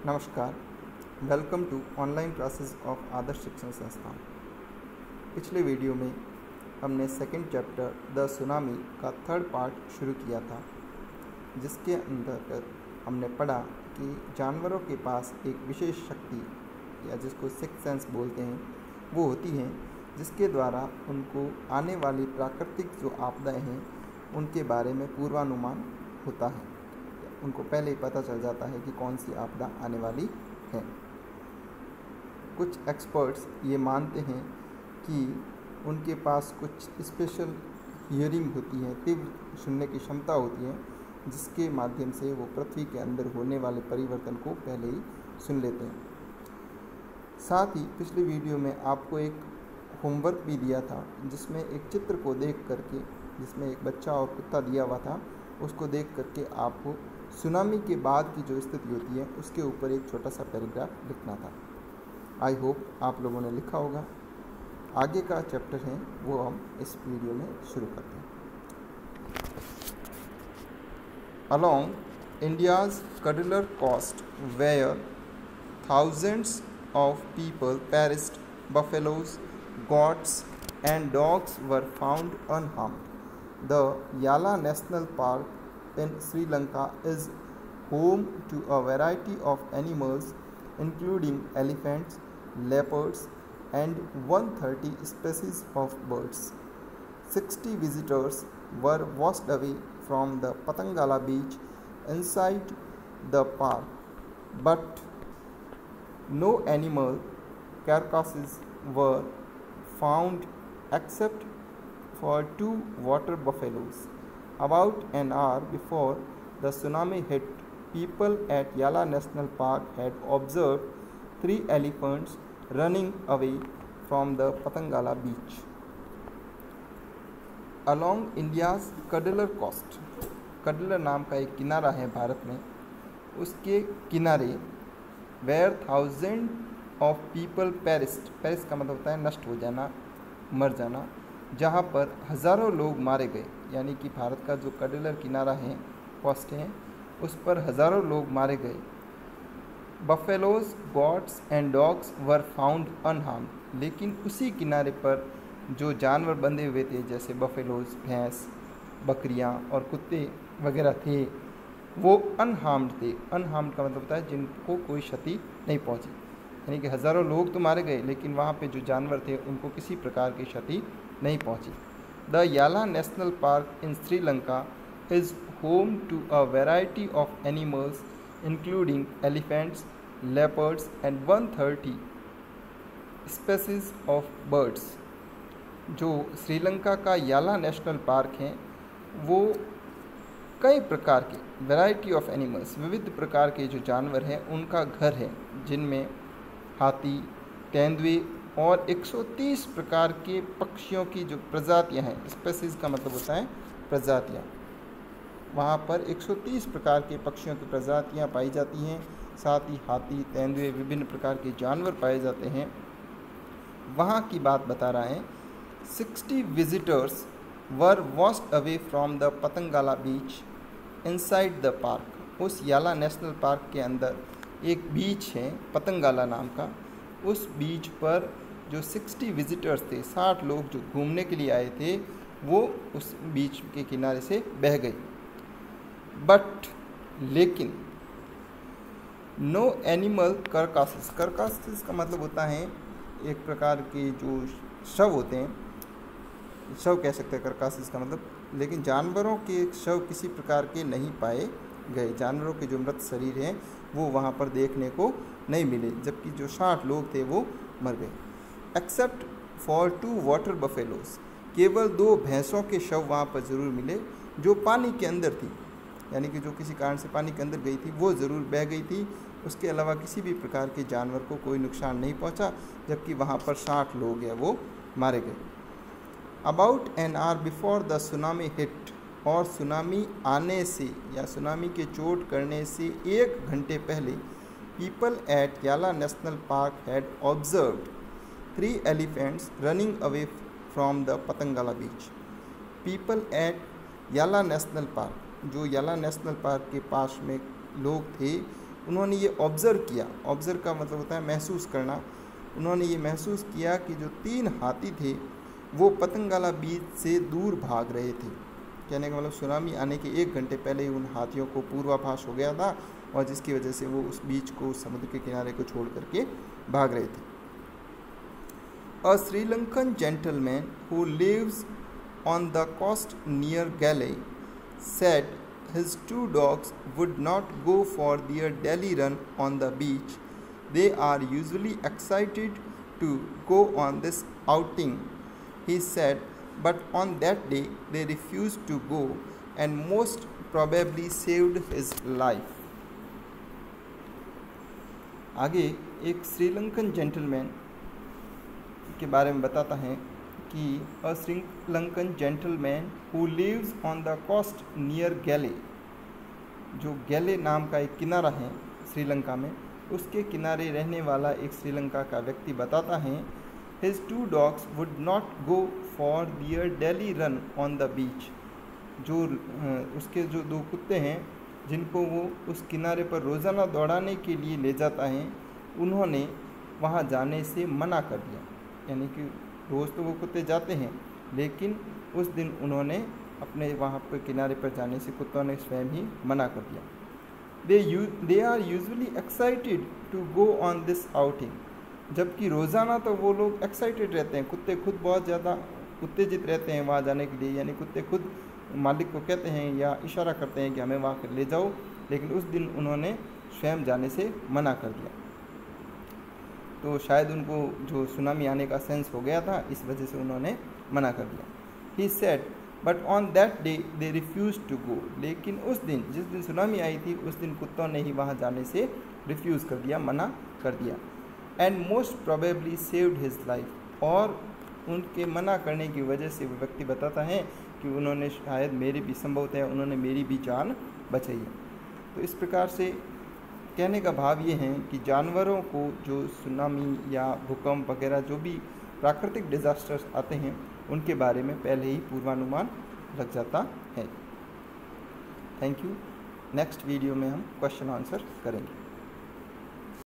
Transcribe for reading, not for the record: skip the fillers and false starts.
नमस्कार, welcome to online classes of Adarsh Shikshan Sansthan. पिछले video में हमने सेकंड चैप्टर द सुनामी का थर्ड पार्ट शुरू किया था, जिसके अंतर्गत हमने पढ़ा कि जानवरों के पास एक विशेष शक्ति या जिसको सिक्स्थ सेंस बोलते हैं वो होती है, जिसके द्वारा उनको आने वाली प्राकृतिक जो आपदाएं हैं उनके बारे में पूर्वानुमान होता है। उनको पहले ही पता चल जाता है कि कौन सी आपदा आने वाली है। कुछ एक्सपर्ट्स ये मानते हैं कि उनके पास कुछ स्पेशल हियरिंग होती है, तीव्र सुनने की क्षमता होती है, जिसके माध्यम से वो पृथ्वी के अंदर होने वाले परिवर्तन को पहले ही सुन लेते हैं। साथ ही पिछले वीडियो में आपको एक होमवर्क भी दिया था, जिसमें एक चित्र को देख करके, जिसमें एक बच्चा और कुत्ता दिया हुआ था, उसको देख करके आपको सुनामी के बाद की जो स्थिति होती है उसके ऊपर एक छोटा सा पैराग्राफ लिखना था। आई होप आप लोगों ने लिखा होगा। आगे का चैप्टर है वो हम इस वीडियो में शुरू करते हैं। Along India's Cuddalore coast where thousands of people perished, buffaloes, goats and dogs were found unharmed. The Yala National Park in Sri Lanka is home to a variety of animals including elephants, leopards and 130 species of birds. 60 visitors were washed away from the Patangala beach inside the park, but no animal carcasses were found except for 2 water buffaloes. About an hour before the tsunami hit, people at Yala National Park had observed 3 elephants running away from the Patangala beach. Along India's Cuddler Coast, Cuddalore नाम का एक किनारा है भारत में, उसके किनारे where thousand of people perished, perish का मतलब होता है नष्ट हो जाना, मर जाना, जहाँ पर हज़ारों लोग मारे गए। यानी कि भारत का जो कडलर किनारा है, कोस्ट है, उस पर हज़ारों लोग मारे गए। Buffaloes, gots and dogs were found unharmed, लेकिन उसी किनारे पर जो जानवर बंधे हुए थे, जैसे बफेलोज, भैंस, बकरियाँ और कुत्ते वगैरह थे, वो अनहार्म्ड थे। अनहार्म्ड का मतलब होता है जिनको कोई क्षति नहीं पहुंची। यानी कि हज़ारों लोग तो मारे गए, लेकिन वहाँ पे जो जानवर थे उनको किसी प्रकार की क्षति नहीं पहुंची। The Yala national park in Sri Lanka is home to a variety of animals including elephants, leopards and 130 species of birds. जो श्रीलंका का याला नेशनल पार्क है वो कई प्रकार के वैरायटी ऑफ एनिमल्स, विविध प्रकार के जो जानवर हैं उनका घर है, जिनमें हाथी, तेंदुए और 130 प्रकार के पक्षियों की जो प्रजातियां हैं, स्पेसीज का मतलब होता है प्रजातियां, वहाँ पर 130 प्रकार के पक्षियों की प्रजातियां पाई जाती हैं। साथ ही हाथी, तेंदुए, विभिन्न प्रकार के जानवर पाए जाते हैं। वहाँ की बात बता रहा है। 60 visitors were washed away from the पतंगाला beach inside the park. उस याला नेशनल पार्क के अंदर एक बीच है पतंगाला नाम का, उस बीच पर जो 60 विजिटर्स थे, 60 लोग जो घूमने के लिए आए थे, वो उस बीच के किनारे से बह गए। बट लेकिन नो एनिमल करकासिस, करकासिस का मतलब होता है एक प्रकार के जो शव होते हैं, शव कह सकते हैं करकासिस का मतलब, लेकिन जानवरों के शव किसी प्रकार के नहीं पाए गए। जानवरों के जो मृत शरीर हैं वो वहाँ पर देखने को नहीं मिले, जबकि जो 60 लोग थे वो मर गए। एक्सेप्ट फॉर 2 वाटर बफेलोज, केवल 2 भैंसों के शव वहाँ पर ज़रूर मिले जो पानी के अंदर थी, यानी कि जो किसी कारण से पानी के अंदर गई थी, वो ज़रूर बह गई थी। उसके अलावा किसी भी प्रकार के जानवर को कोई नुकसान नहीं पहुँचा, जबकि वहाँ पर 60 लोग हैं वो मारे गए। About an hour before the tsunami hit, और सुनामी आने से या सुनामी के चोट करने से 1 घंटे पहले, people at Yala national park had observed 3 elephants running away from the पतंगाला beach. People at Yala national park, जो याला नेशनल पार्क के पास में लोग थे, उन्होंने ये ऑब्ज़र्व किया, ऑब्ज़र्व का मतलब होता है महसूस करना। उन्होंने ये महसूस किया कि जो 3 हाथी थे वो पतंगाला बीच से दूर भाग रहे थे। कहने का मतलब सुनामी आने के 1 घंटे पहले ही उन हाथियों को पूर्वाभास हो गया था और जिसकी वजह से वो उस बीच को, समुद्र के किनारे को छोड़ करके भाग रहे थे। A Sri Lankan gentleman who lives on the coast near Galle said his 2 dogs would not go for their daily run on the beach. They are usually excited to go on this outing, he said, but on that day they refused to go and most probably saved his life. आगे एक Sri Lankan gentleman के बारे में बताता है कि a Sri Lankan gentleman who lives on the coast near Galle, जो गैले नाम का एक किनारा है श्रीलंका में, उसके किनारे रहने वाला एक श्रीलंका का व्यक्ति बताता है his 2 dogs would not go for their daily run on the beach. जो उसके जो 2 कुत्ते हैं जिनको वो उस किनारे पर रोज़ाना दौड़ाने के लिए ले जाता है, उन्होंने वहाँ जाने से मना कर दिया। यानी कि रोज़ तो वो कुत्ते जाते हैं, लेकिन उस दिन उन्होंने अपने वहाँ पर किनारे पर जाने से कुत्तों ने स्वयं ही मना कर दिया। They are usually excited to go on this outing, जबकि रोज़ाना तो वो लोग एक्साइटेड रहते हैं, कुत्ते खुद बहुत ज़्यादा उत्तेजित रहते हैं वहाँ जाने के लिए। यानी कुत्ते खुद मालिक को कहते हैं या इशारा करते हैं कि हमें वहाँ ले जाओ, लेकिन उस दिन उन्होंने स्वयं जाने से मना कर दिया। तो शायद उनको जो सुनामी आने का सेंस हो गया था, इस वजह से उन्होंने मना कर दिया। He said but on that day they refuse to go, लेकिन उस दिन जिस दिन सुनामी आई थी उस दिन कुत्तों ने ही वहाँ जाने से रिफ्यूज़ कर दिया, मना कर दिया। And most probably saved his life, और उनके मना करने की वजह से वो व्यक्ति बताता है कि उन्होंने शायद मेरी भी, संभवतः उन्होंने मेरी भी जान बचाई है। तो इस प्रकार से कहने का भाव ये है कि जानवरों को जो सुनामी या भूकंप वगैरह जो भी प्राकृतिक डिज़ास्टर्स आते हैं उनके बारे में पहले ही पूर्वानुमान लग जाता है। Thank you. नेक्स्ट वीडियो में हम क्वेश्चन आंसर करेंगे।